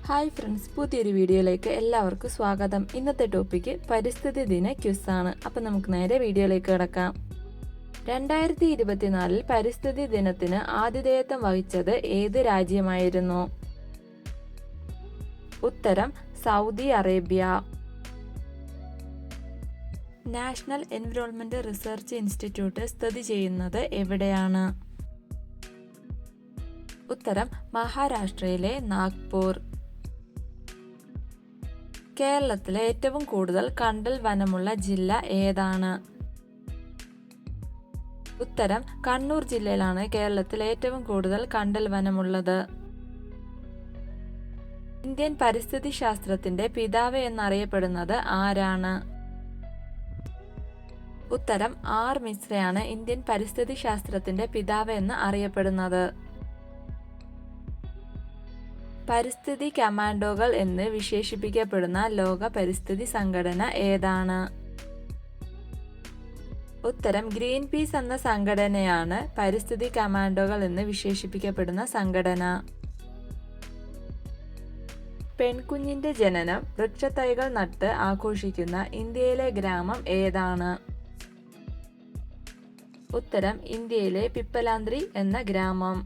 Hi friends, പുതിയൊരു വീഡിയോയിലേക്ക് എല്ലാവർക്കും സ്വാഗതം. ഇന്നത്തെ ടോപ്പിക്ക് പരിസ്ഥിതി ദിന ക്വിസാണ്. അപ്പം നമുക്ക് നേരെ വീഡിയോയിലേക്ക് കിടക്കാം. 2024 പരിസ്ഥിതി ദിനത്തിന് ആതിഥേയത്വം വഹിച്ചത് ഏത് രാജ്യമായിരുന്നു? ഉത്തരം Saudi Arabia. National environment research institute സ്ഥിതി ചെയ്യുന്നത് എവിടെയാണ്? ഉത്തരം മഹാരാഷ്ട്രയിലെ നാഗ്പൂർ. കേരളത്തിലെ ഏറ്റവും കൂടുതൽ കണ്ടൽ വനമുള്ള ജില്ല ഏതാണ്? ഉത്തരം കണ്ണൂർ ജില്ലയിലാണ് കേരളത്തിലെ ഏറ്റവും കൂടുതൽ കണ്ടൽ വനമുള്ളത്. ഇന്ത്യൻ പരിസ്ഥിതി ശാസ്ത്രത്തിന്റെ പിതാവ് എന്നറിയപ്പെടുന്നത് ആരാണ്? ഉത്തരം ആർ മിശ്രയാണ് ഇന്ത്യൻ പരിസ്ഥിതി ശാസ്ത്രത്തിന്റെ പിതാവ് എന്ന് അറിയപ്പെടുന്നത്. പരിസ്ഥിതി കമാൻഡോകൾ എന്ന് വിശേഷിപ്പിക്കപ്പെടുന്ന ലോക പരിസ്ഥിതി സംഘടന ഏതാണ്? ഉത്തരം ഗ്രീൻ പീസ് എന്ന സംഘടനയാണ് പരിസ്ഥിതി കമാൻഡോകൾ എന്ന് വിശേഷിപ്പിക്കപ്പെടുന്ന സംഘടന. പെൺകുഞ്ഞിന്റെ ജനനം വൃക്ഷത്തൈകൾ നട്ട് ആഘോഷിക്കുന്ന ഇന്ത്യയിലെ ഗ്രാമം ഏതാണ്? ഉത്തരം ഇന്ത്യയിലെ പിപ്പലാന്ത്രി എന്ന ഗ്രാമം.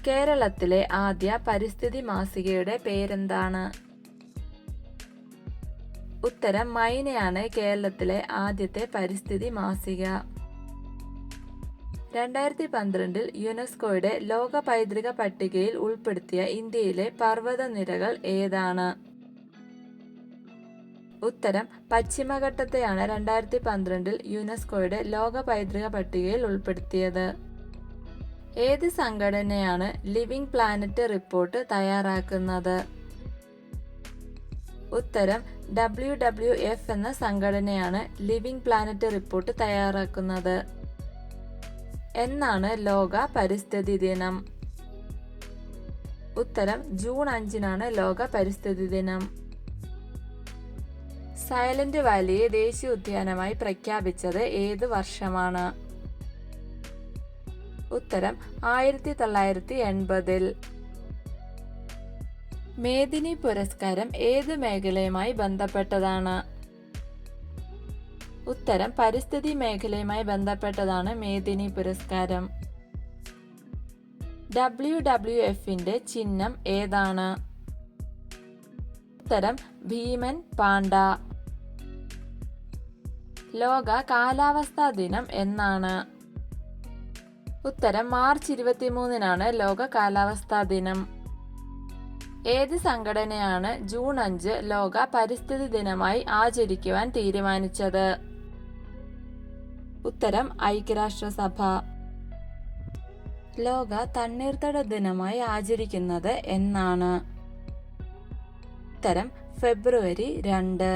കേരളത്തിലെ ആദ്യ പരിസ്ഥിതി മാസികയുടെ പേരെന്താണ്? ഉത്തരം മൈനയാണ് കേരളത്തിലെ ആദ്യത്തെ പരിസ്ഥിതി മാസിക. 2012 യുനെസ്കോയുടെ ലോക പൈതൃക പട്ടികയിൽ ഉൾപ്പെടുത്തിയ ഇന്ത്യയിലെ പർവ്വതനിരകൾ ഏതാണ്? ഉത്തരം പശ്ചിമഘട്ടത്തെയാണ് 2012 യുനെസ്കോയുടെ ലോക പൈതൃക പട്ടികയിൽ ഉൾപ്പെടുത്തിയത്. ഏത് സംഘടനയാണ് ലിവിംഗ് പ്ലാനറ്റ് റിപ്പോർട്ട് തയ്യാറാക്കുന്നത്? ഉത്തരം WWF എന്ന സംഘടനയാണ് ലിവിംഗ് പ്ലാനറ്റ് റിപ്പോർട്ട് തയ്യാറാക്കുന്നത്. എന്നാണ് ലോക പരിസ്ഥിതി ദിനം? ഉത്തരം ജൂൺ 5 ലോക പരിസ്ഥിതി ദിനം. സൈലന്റ് വാലിയെ ദേശീയ ഉദ്യാനമായി പ്രഖ്യാപിച്ചത് ഏത് വർഷമാണ്? ഉത്തരം 1980. മേദിനി പുരസ്കാരം ഏത് മേഖലയുമായി ബന്ധപ്പെട്ടതാണ്? ഉത്തരം പരിസ്ഥിതി മേഖലയുമായി ബന്ധപ്പെട്ടതാണ് മേദിനി പുരസ്കാരം. WWFന്റെ ചിഹ്നം ഏതാണ്? ഉത്തരം ഭീമൻ പാണ്ട. ലോക കാലാവസ്ഥാ ദിനം എന്നാണ്? ഉത്തരം മാർച്ച് 23 ലോക കാലാവസ്ഥാ ദിനം. ഏത് സംഘടനയാണ് ജൂൺ 5 ലോക പരിസ്ഥിതി ദിനമായി ആചരിക്കുവാൻ തീരുമാനിച്ചത്? ഉത്തരം ഐക്യരാഷ്ട്രസഭ. ലോക തണ്ണീർത്തട ദിനമായി ആചരിക്കുന്നത് എന്നാണ്? ഉത്തരം ഫെബ്രുവരി 2.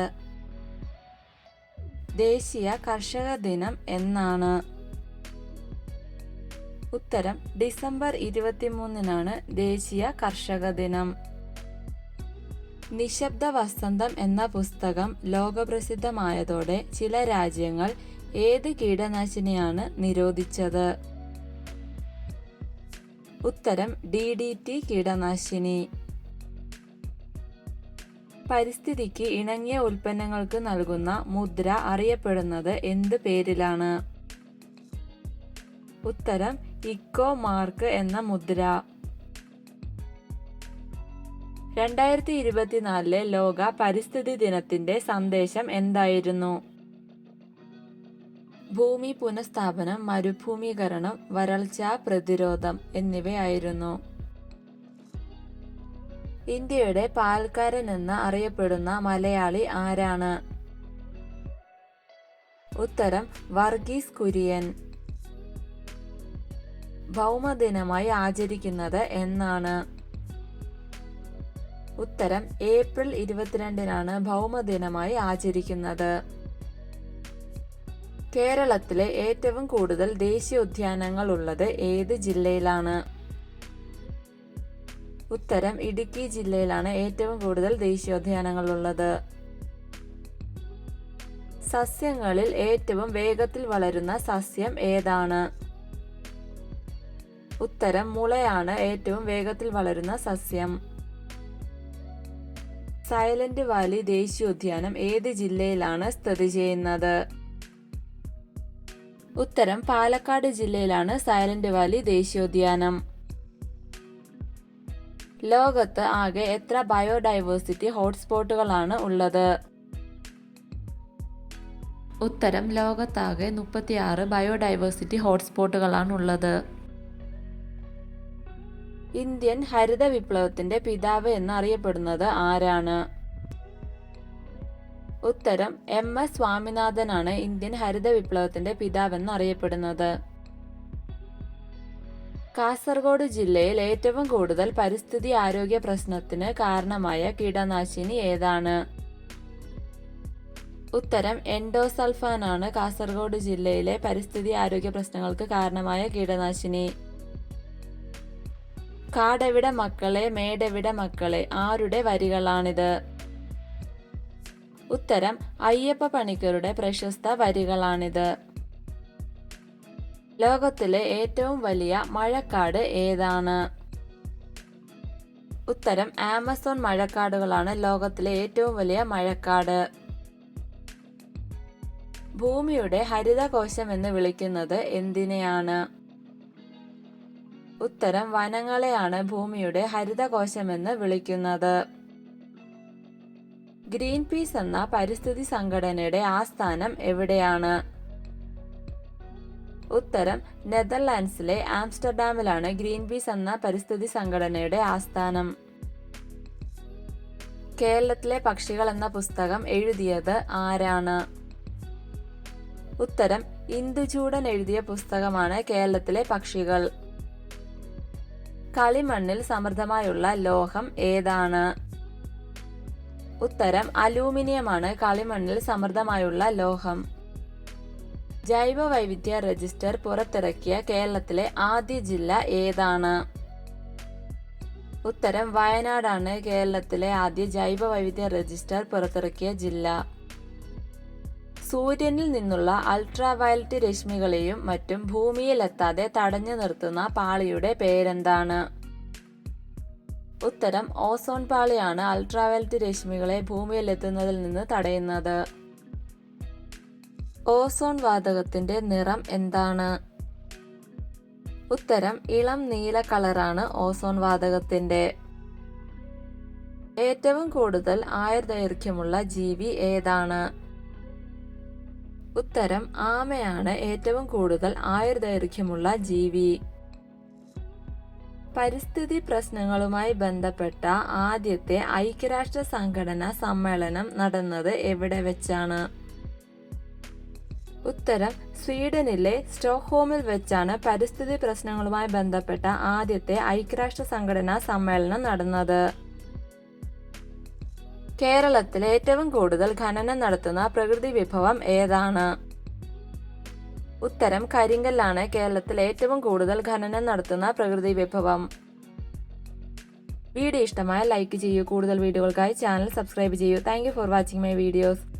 ദേശീയ കർഷക ദിനം എന്നാണ്? ഉത്തരം ഡിസംബർ 23 ദേശീയ കർഷക ദിനം. നിശബ്ദ വസന്തം എന്ന പുസ്തകം ലോകപ്രസിദ്ധമായതോടെ ചില രാജ്യങ്ങൾ ഏത് കീടനാശിനിയാണ് നിരോധിച്ചത്? ഉത്തരം DDT കീടനാശിനി. പരിസ്ഥിതിക്ക് ഇണങ്ങിയ ഉൽപ്പന്നങ്ങൾക്ക് നൽകുന്ന മുദ്ര അറിയപ്പെടുന്നത് എന്ത് പേരിലാണ്? ഉത്തരം ഇക്കോ മാർക്ക് എന്ന മുദ്ര. 2024 ലോക പരിസ്ഥിതി ദിനത്തിന്റെ സന്ദേശം എന്തായിരുന്നു? ഭൂമി പുനഃസ്ഥാപനം, മരുഭൂമീകരണം, വരൾച്ച പ്രതിരോധം എന്നിവയായിരുന്നു. ഇന്ത്യയുടെ പാൽക്കാരൻ എന്ന് അറിയപ്പെടുന്ന മലയാളി ആരാണ്? ഉത്തരം വർഗീസ് കുര്യൻ. ഭൗമദിനമായി ആചരിക്കുന്നത് എന്നാണ്? ഉത്തരം ഏപ്രിൽ 22 ഭൗമദിനമായി ആചരിക്കുന്നത്. കേരളത്തിലെ ഏറ്റവും കൂടുതൽ ദേശീയോദ്യാനങ്ങൾ ഉള്ളത് ഏത് ജില്ലയിലാണ്? ഉത്തരം ഇടുക്കി ജില്ലയിലാണ് ഏറ്റവും കൂടുതൽ ദേശീയോദ്യാനങ്ങൾ ഉള്ളത്. സസ്യങ്ങളിൽ ഏറ്റവും വേഗത്തിൽ വളരുന്ന സസ്യം ഏതാണ്? ഉത്തരം മുളയാണ് ഏറ്റവും വേഗത്തിൽ വളരുന്ന സസ്യം. സൈലന്റ് വാലി ദേശീയോദ്യാനം ഏത് ജില്ലയിലാണ് സ്ഥിതി ചെയ്യുന്നത്? ഉത്തരം പാലക്കാട് ജില്ലയിലാണ് സൈലന്റ് വാലി ദേശീയോദ്യാനം. ലോകത്ത് ആകെ എത്ര ബയോഡൈവേഴ്സിറ്റി ഹോട്ട്സ്പോട്ടുകളാണ് ഉള്ളത്? ഉത്തരം ലോകത്താകെ 36 ബയോഡൈവേഴ്സിറ്റി ഹോട്ട്സ്പോട്ടുകളാണ് ഉള്ളത്. ഇന്ത്യൻ ഹരിത വിപ്ലവത്തിന്റെ പിതാവ് എന്നറിയപ്പെടുന്നത് ആരാണ്? ഉത്തരം MS സ്വാമിനാഥനാണ് ഇന്ത്യൻ ഹരിത വിപ്ലവത്തിന്റെ പിതാവെന്ന് അറിയപ്പെടുന്നത്. കാസർഗോഡ് ജില്ലയിൽ ഏറ്റവും കൂടുതൽ പരിസ്ഥിതി ആരോഗ്യ പ്രശ്നത്തിന് കാരണമായ കീടനാശിനി ഏതാണ്? ഉത്തരം എൻഡോസൾഫാനാണ് കാസർഗോഡ് ജില്ലയിലെ പരിസ്ഥിതി ആരോഗ്യ പ്രശ്നങ്ങൾക്ക് കാരണമായ കീടനാശിനി. കാടെവിടെ മക്കളെ മേടെവിടെ മക്കളെ ആരുടെ വരികളാണിത്? ഉത്തരം അയ്യപ്പ പണിക്കരുടെ പ്രശസ്ത വരികളാണിത്. ലോകത്തിലെ ഏറ്റവും വലിയ മഴക്കാട് ഏതാണ്? ഉത്തരം ആമസോൺ മഴക്കാടുകളാണ് ലോകത്തിലെ ഏറ്റവും വലിയ മഴക്കാട്. ഭൂമിയുടെ ഹരിതകോശം എന്ന് വിളിക്കുന്നത് എന്തിനെയാണ്? ഉത്തരം വനങ്ങളെയാണ് ഭൂമിയുടെ ഹരിതകോശമെന്ന് വിളിക്കുന്നത്. ഗ്രീൻ പീസ് എന്ന പരിസ്ഥിതി സംഘടനയുടെ ആസ്ഥാനം എവിടെയാണ്? ഉത്തരം നെതർലാൻഡ്സിലെ ആംസ്റ്റർഡാമിലാണ് ഗ്രീൻ പീസ് എന്ന പരിസ്ഥിതി സംഘടനയുടെ ആസ്ഥാനം. കേരളത്തിലെ പക്ഷികൾ എന്ന പുസ്തകം എഴുതിയത് ആരാണ്? ഉത്തരം ഇന്ദുചൂടൻ എഴുതിയ പുസ്തകമാണ് കേരളത്തിലെ പക്ഷികൾ. കളിമണ്ണിൽ സമൃദ്ധമായുള്ള ലോഹം ഏതാണ്? ഉത്തരം അലൂമിനിയമാണ് കളിമണ്ണിൽ സമൃദ്ധമായുള്ള ലോഹം. ജൈവ വൈവിധ്യ രജിസ്റ്റർ പുറത്തിറക്കിയ കേരളത്തിലെ ആദ്യ ജില്ല ഏതാണ്? ഉത്തരം വയനാടാണ് കേരളത്തിലെ ആദ്യ ജൈവ വൈവിധ്യ രജിസ്റ്റർ പുറത്തിറക്കിയ ജില്ല. സൂര്യനിൽ നിന്നുള്ള അൾട്രാവയലറ്റ് രശ്മികളെയും മറ്റും ഭൂമിയിലെത്താതെ തടഞ്ഞു നിർത്തുന്ന പാളിയുടെ പേരെന്താണ്? ഉത്തരം ഓസോൺ പാളിയാണ് അൾട്രാവയലറ്റ് രശ്മികളെ ഭൂമിയിലെത്തുന്നതിൽ നിന്ന് തടയുന്നത്. ഓസോൺ വാതകത്തിന്റെ നിറം എന്താണ്? ഉത്തരം ഇളം നീല കളറാണ് ഓസോൺ വാതകത്തിന്റെ. ഏറ്റവും കൂടുതൽ ആയുർദൈർഘ്യമുള്ള ജീവി ഏതാണ്? ഉത്തരം ആമയാണ് ഏറ്റവും കൂടുതൽ ആയുർദൈർഘ്യമുള്ള ജീവി. പരിസ്ഥിതി പ്രശ്നങ്ങളുമായി ബന്ധപ്പെട്ട ആദ്യത്തെ ഐക്യരാഷ്ട്ര സംഘടന സമ്മേളനം നടന്നത് എവിടെ വെച്ചാണ്? ഉത്തരം സ്വീഡനിലെ സ്റ്റോക്ക്ഹോമിൽ വെച്ചാണ് പരിസ്ഥിതി പ്രശ്നങ്ങളുമായി ബന്ധപ്പെട്ട ആദ്യത്തെ ഐക്യരാഷ്ട്ര സംഘടനാ സമ്മേളനം നടന്നത്. കേരളത്തിൽ ഏറ്റവും കൂടുതൽ ഖനനം നടത്തുന്ന പ്രകൃതി വിഭവം ഏതാണ്? ഉത്തരം കരിങ്കല്ലാണ് കേരളത്തിൽ ഏറ്റവും കൂടുതൽ ഖനനം നടത്തുന്ന പ്രകൃതി വിഭവം. വീഡിയോ ഇഷ്ടമായ ലൈക്ക് ചെയ്യൂ. കൂടുതൽ വീഡിയോകൾക്കായി ചാനൽ സബ്സ്ക്രൈബ് ചെയ്യൂ. Thank you for watching my videos.